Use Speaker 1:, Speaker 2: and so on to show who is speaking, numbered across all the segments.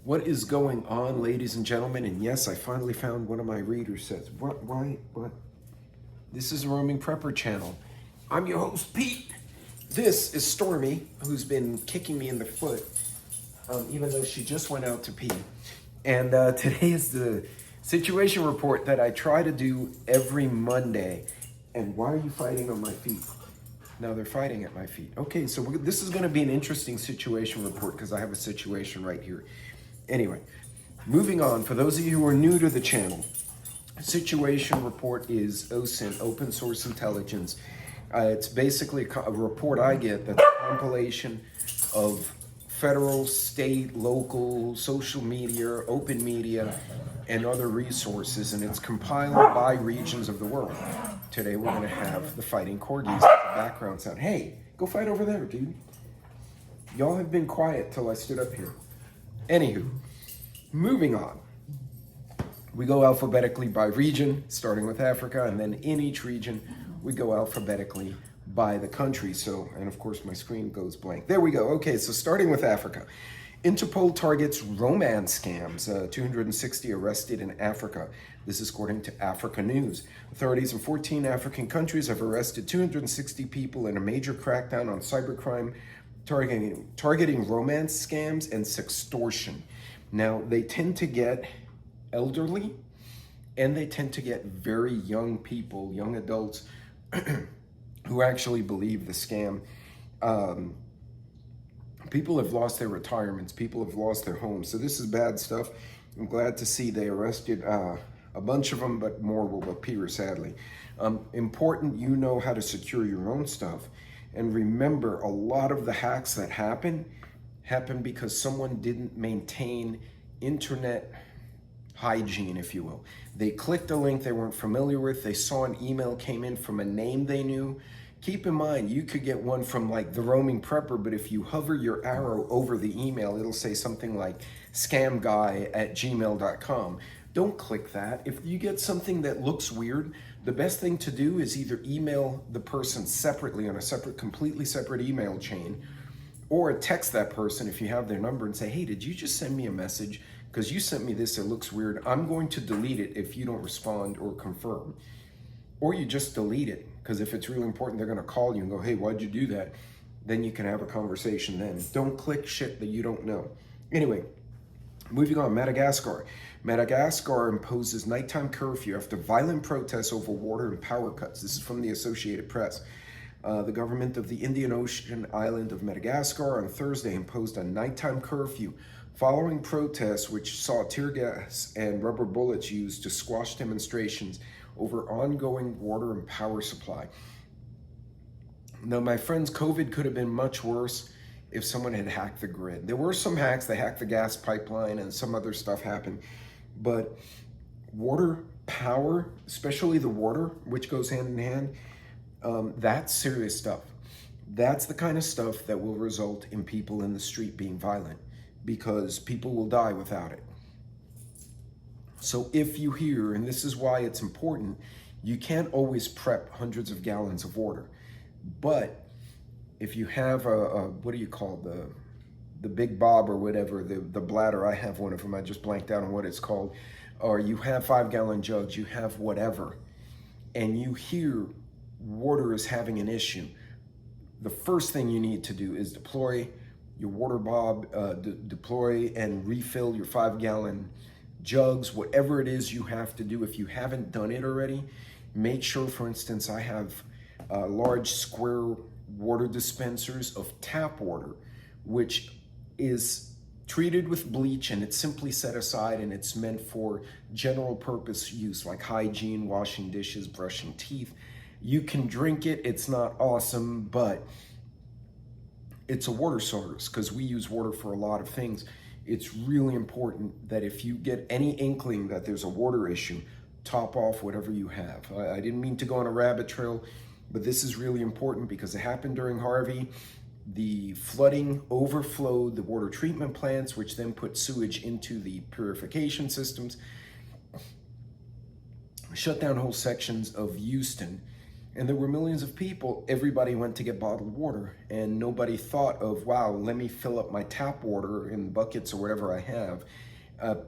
Speaker 1: What is going on, ladies and gentlemen? And yes, I finally found one of my readers says, what? This is a Roaming Prepper channel. I'm your host, Pete. This is Stormy, who's been kicking me in the foot, even though she just went out to pee. And today is the situation report that I try to do every Monday. And why are you fighting on my feet? Now they're fighting at my feet. Okay, so this is gonna be an interesting situation report because I have a situation right here. Anyway, moving on, for those of you who are new to the channel, situation report is OSINT, Open Source Intelligence. It's basically a report I get that's a compilation of federal, state, local, social media, open media, and other resources, and it's compiled by regions of the world. Today we're gonna have the fighting corgis as a background sound. Hey, go fight over there, dude. Y'all have been quiet till I stood up here. Anywho, moving on. We go alphabetically by region, starting with Africa, and then in each region, we go alphabetically by the country. So, and of course my screen goes blank. There we go. Okay, so starting with Africa. Interpol targets romance scams, 260 arrested in Africa. This is according to Africa News. Authorities in 14 African countries have arrested 260 people in a major crackdown on cybercrime targeting romance scams and sextortion. Now, they tend to get elderly and they tend to get very young people, young adults who actually believe the scam. People have lost their retirements. People have lost their homes. So this is bad stuff. I'm glad to see they arrested a bunch of them, but more will appear, sadly. Important, you know how to secure your own stuff. And remember, a lot of the hacks that happen because someone didn't maintain internet hygiene, if you will. They clicked a link they weren't familiar with. They saw an email came in from a name they knew. Keep in mind, you could get one from like the Roaming Prepper, but if you hover your arrow over the email, it'll say something like scamguy@gmail.com. Don't click that. If you get something that looks weird, the best thing to do is either email the person separately on a completely separate email chain, or text that person if you have their number and say, hey, did you just send me a message? Because you sent me this, it looks weird. I'm going to delete it if you don't respond or confirm. Or you just delete it, because if it's really important, they're gonna call you and go, hey, why'd you do that? Then you can have a conversation then. Don't click shit that you don't know. Anyway, moving on, Madagascar. Madagascar imposes nighttime curfew after violent protests over water and power cuts. This is from the Associated Press. The government of the Indian Ocean island of Madagascar on Thursday imposed a nighttime curfew following protests which saw tear gas and rubber bullets used to squash demonstrations over ongoing water and power supply. Now, my friends, COVID could have been much worse if someone had hacked the grid. There were some hacks. They hacked the gas pipeline and some other stuff happened. But water, power, especially the water, which goes hand in hand, that's serious stuff. That's the kind of stuff that will result in people in the street being violent, because people will die without it. So if you hear, and this is why it's important, you can't always prep hundreds of gallons of water. But if you have what do you call the Big Bob or whatever, the bladder, I have one of them, I just blanked out on what it's called, or you have 5-gallon jugs, you have whatever, and you hear water is having an issue, the first thing you need to do is deploy your water bob, deploy and refill your 5-gallon jugs, whatever it is you have to do. If you haven't done it already, make sure, for instance, I have large square water dispensers of tap water, which is treated with bleach and it's simply set aside and it's meant for general purpose use like hygiene, washing dishes, brushing teeth. You can drink it, it's not awesome, but it's a water source because we use water for a lot of things. It's really important that if you get any inkling that there's a water issue, top off whatever you have. I didn't mean to go on a rabbit trail, but this is really important because it happened during Harvey. The flooding overflowed the water treatment plants, which then put sewage into the purification systems, shut down whole sections of Houston, and there were millions of people, everybody went to get bottled water, and nobody thought of, wow, let me fill up my tap water in buckets or whatever I have.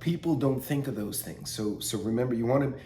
Speaker 1: People don't think of those things. So remember, you want to,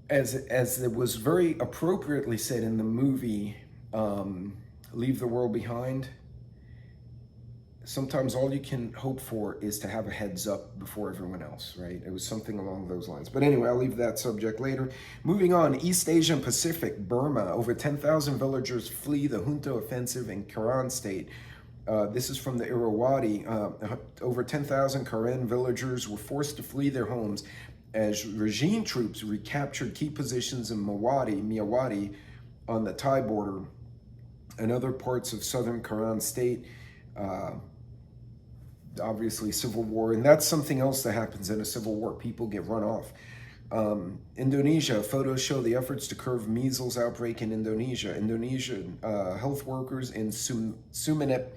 Speaker 1: as it was very appropriately said in the movie, Leave the World Behind, sometimes all you can hope for is to have a heads up before everyone else, right? It was something along those lines. But anyway, I'll leave that subject later. Moving on, East Asia and Pacific, Burma. Over 10,000 villagers flee the junta offensive in Karen state. This is from the Irrawaddy. Over 10,000 Karen villagers were forced to flee their homes as regime troops recaptured key positions in Myawaddy on the Thai border and other parts of southern Karen state. Obviously civil war, and that's something else that happens in a civil war. People get run off. Indonesia, photos show the efforts to curb measles outbreak in Indonesia. Indonesian health workers in Sumenep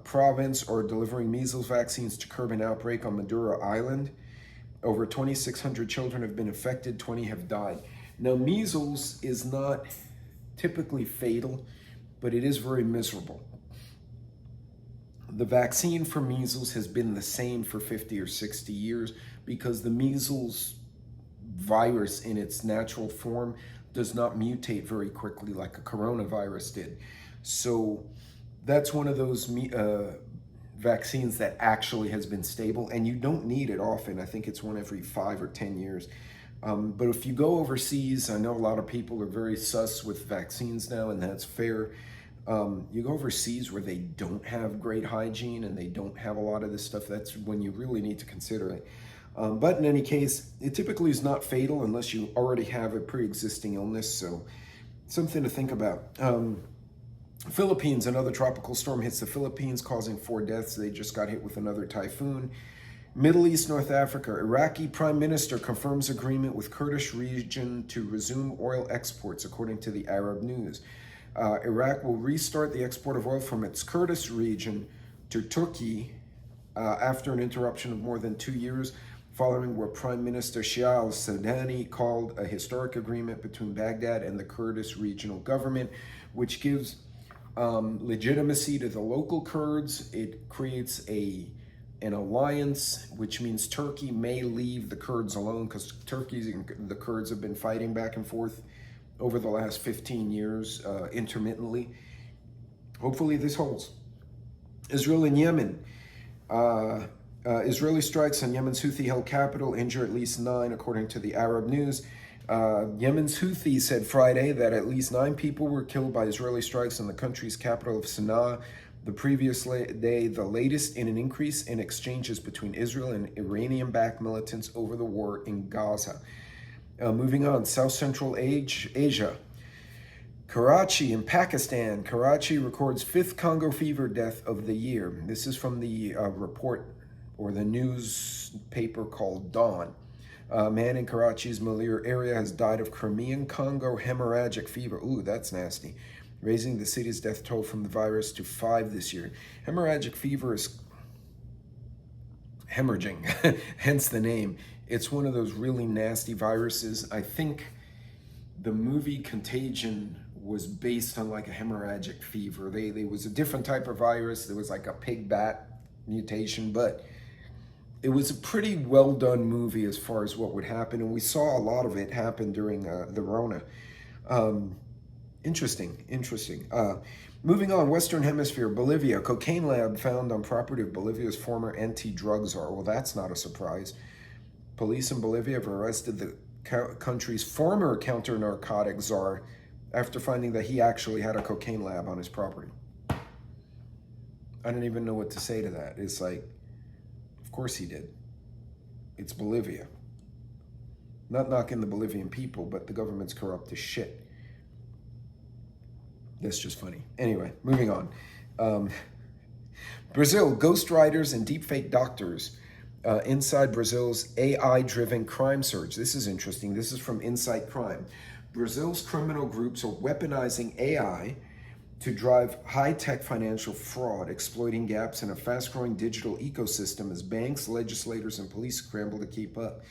Speaker 1: province are delivering measles vaccines to curb an outbreak on Madura Island. Over 2,600 children have been infected, 20 have died. Now, measles is not typically fatal, but it is very miserable. The vaccine for measles has been the same for 50 or 60 years because the measles virus in its natural form does not mutate very quickly like a coronavirus did. So that's one of those vaccines that actually has been stable, and you don't need it often. I think it's one every 5 or 10 years. But if you go overseas, I know a lot of people are very sus with vaccines now, and that's fair. You go overseas where they don't have great hygiene and they don't have a lot of this stuff, that's when you really need to consider it. But in any case, it typically is not fatal unless you already have a pre-existing illness, so something to think about. Philippines, another tropical storm hits the Philippines, causing 4 deaths. They just got hit with another typhoon. Middle East, North Africa, Iraqi Prime Minister confirms agreement with Kurdish region to resume oil exports, according to the Arab News. Iraq will restart the export of oil from its Kurdish region to Turkey after an interruption of more than 2 years, following what Prime Minister Shia al-Sudani called a historic agreement between Baghdad and the Kurdish regional government, which gives legitimacy to the local Kurds. It creates an alliance, which means Turkey may leave the Kurds alone, because Turkey and the Kurds have been fighting back and forth over the last 15 years, intermittently. Hopefully this holds. Israel and Yemen. Israeli strikes on Yemen's Houthi-held capital injure at least 9, according to the Arab News. Yemen's Houthi said Friday that at least 9 people were killed by Israeli strikes on the country's capital of Sana'a the previous day, the latest in an increase in exchanges between Israel and Iranian-backed militants over the war in Gaza. Moving on, South Central Asia. Karachi in Pakistan. Karachi records 5th Congo fever death of the year. This is from the report or the newspaper called Dawn. A man in Karachi's Malir area has died of Crimean Congo hemorrhagic fever. Ooh, that's nasty. Raising the city's death toll from the virus to 5 this year. Hemorrhagic fever is hemorrhaging, hence the name. It's one of those really nasty viruses. I think the movie Contagion was based on like a hemorrhagic fever. There was a different type of virus. There was like a pig bat mutation, but it was a pretty well done movie as far as what would happen. And we saw a lot of it happen during the Rona. Interesting. Moving on, Western Hemisphere, Bolivia. Cocaine lab found on property of Bolivia's former anti-drug czar. Well, that's not a surprise. Police in Bolivia have arrested the country's former counter-narcotic czar after finding that he actually had a cocaine lab on his property. I don't even know what to say to that. It's like, of course he did. It's Bolivia. Not knocking the Bolivian people, but the government's corrupt as shit. That's just funny. Anyway, moving on. Brazil, ghostwriters and deepfake doctors inside Brazil's AI-driven crime surge. This is interesting. This is from Insight Crime. Brazil's criminal groups are weaponizing AI to drive high-tech financial fraud, exploiting gaps in a fast-growing digital ecosystem as banks, legislators, and police scramble to keep up.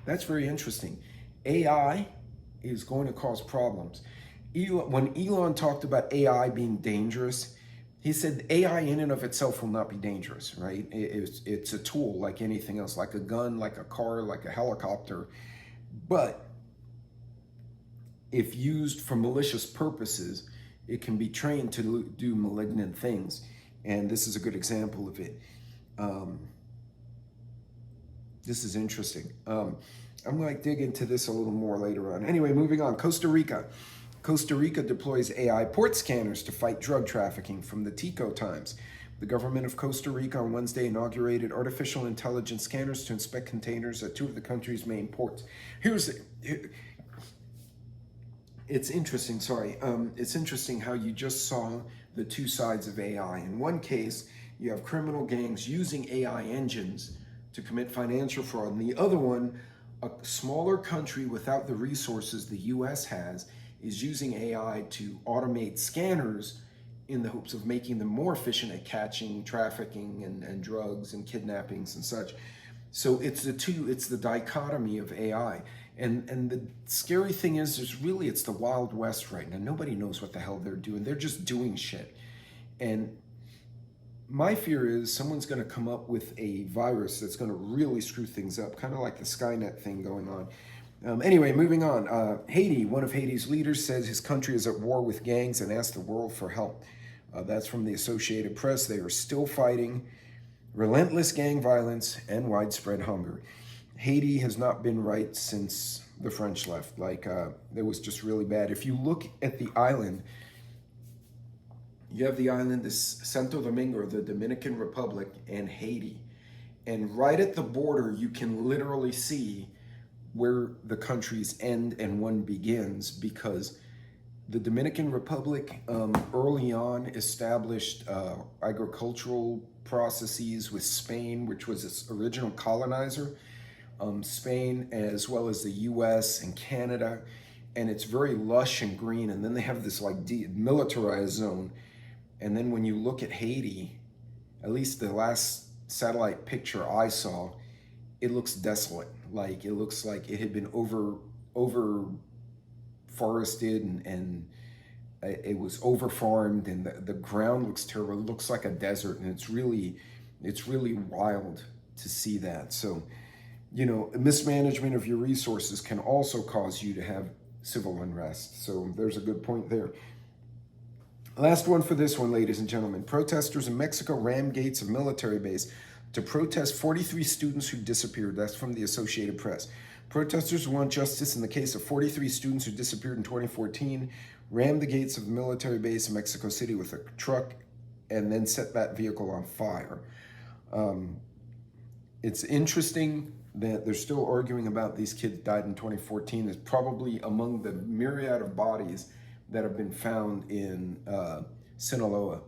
Speaker 1: That's very interesting. AI is going to cause problems. When Elon talked about AI being dangerous, he said AI in and of itself will not be dangerous, right? It's a tool like anything else, like a gun, like a car, like a helicopter. But if used for malicious purposes, it can be trained to do malignant things. And this is a good example of it. This is interesting. I'm going to dig into this a little more later on. Anyway, moving on. Costa Rica. Costa Rica deploys AI port scanners to fight drug trafficking from the Tico Times. The government of Costa Rica on Wednesday inaugurated artificial intelligence scanners to inspect containers at 2 of the country's main ports. It's interesting, it's interesting how you just saw the two sides of AI. In one case, you have criminal gangs using AI engines to commit financial fraud. In the other one, a smaller country without the resources the US has is using AI to automate scanners in the hopes of making them more efficient at catching trafficking and drugs and kidnappings and such. So it's the dichotomy of AI. And the scary thing is, it's the Wild West right now. Nobody knows what the hell they're doing. They're just doing shit. And my fear is someone's going to come up with a virus that's going to really screw things up, kind of like the Skynet thing going on. Anyway, moving on. Haiti, one of Haiti's leaders says his country is at war with gangs and asked the world for help. That's from the Associated Press. They are still fighting relentless gang violence and widespread hunger. Haiti has not been right since the French left. It was just really bad. If you look at the island, you have the island, this Santo Domingo, the Dominican Republic, and Haiti. And right at the border, you can literally see where the countries end and one begins, because the Dominican Republic early on established agricultural processes with Spain, which was its original colonizer. Spain, as well as the US and Canada, and it's very lush and green. And then they have this militarized zone. And then when you look at Haiti, at least the last satellite picture I saw, it looks desolate. It looks like it had been over forested and it was over farmed, and the ground looks terrible. It looks like a desert, and it's really wild to see that. So, mismanagement of your resources can also cause you to have civil unrest. So there's a good point there. Last one for this one, ladies and gentlemen. Protesters in Mexico rammed gates of military base to protest 43 students who disappeared. That's from the Associated Press. Protesters want justice in the case of 43 students who disappeared in 2014, rammed the gates of the military base in Mexico City with a truck, and then set that vehicle on fire. It's interesting that they're still arguing about these kids died in 2014. It's probably among the myriad of bodies that have been found in Sinaloa.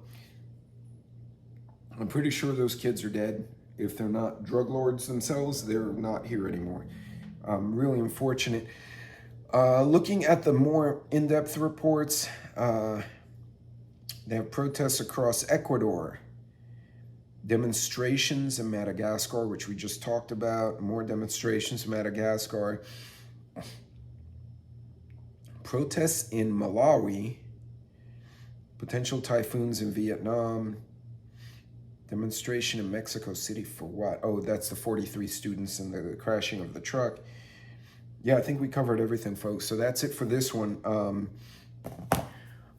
Speaker 1: I'm pretty sure those kids are dead. If they're not drug lords themselves, they're not here anymore. Really unfortunate. Looking at the more in-depth reports, they have protests across Ecuador, demonstrations in Madagascar, which we just talked about, more demonstrations in Madagascar, protests in Malawi, potential typhoons in Vietnam, demonstration in Mexico City for what? Oh, that's the 43 students and the crashing of the truck. Yeah, I think we covered everything, folks. So that's it for this one.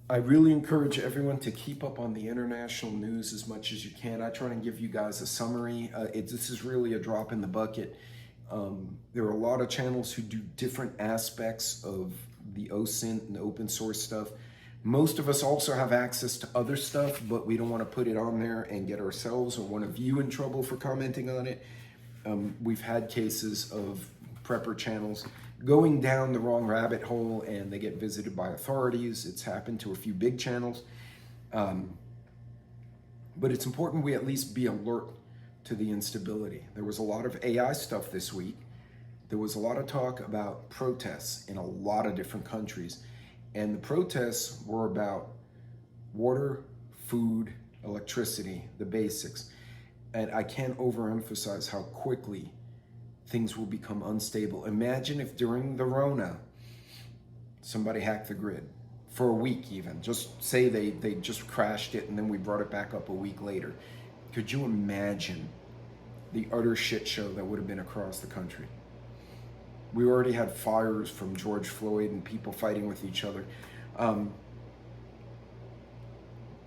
Speaker 1: I really encourage everyone to keep up on the international news as much as you can. I try to give you guys a summary. This is really a drop in the bucket. There are a lot of channels who do different aspects of the OSINT and the open source stuff. Most of us also have access to other stuff, but we don't want to put it on there and get ourselves or one of you in trouble for commenting on it. We've had cases of prepper channels going down the wrong rabbit hole and they get visited by authorities. It's happened to a few big channels. But it's important we at least be alert to the instability. There was a lot of AI stuff this week. There was a lot of talk about protests in a lot of different countries. And the protests were about water, food, electricity, the basics. And I can't overemphasize how quickly things will become unstable. Imagine if during the Rona, somebody hacked the grid for a week even. Just say they just crashed it and then we brought it back up a week later. Could you imagine the utter shit show that would have been across the country? We already had fires from George Floyd and people fighting with each other.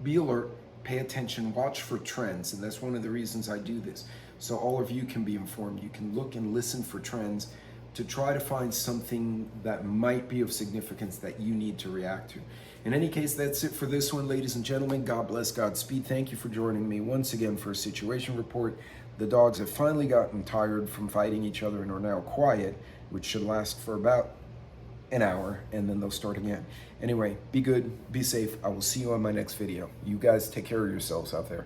Speaker 1: Be alert, pay attention, watch for trends, and that's one of the reasons I do this. So all of you can be informed. You can look and listen for trends to try to find something that might be of significance that you need to react to. In any case, that's it for this one, ladies and gentlemen. God bless, Godspeed. Thank you for joining me once again for a situation report. The dogs have finally gotten tired from fighting each other and are now quiet, which should last for about an hour, and then they'll start again. Anyway, be good, be safe. I will see you on my next video. You guys take care of yourselves out there.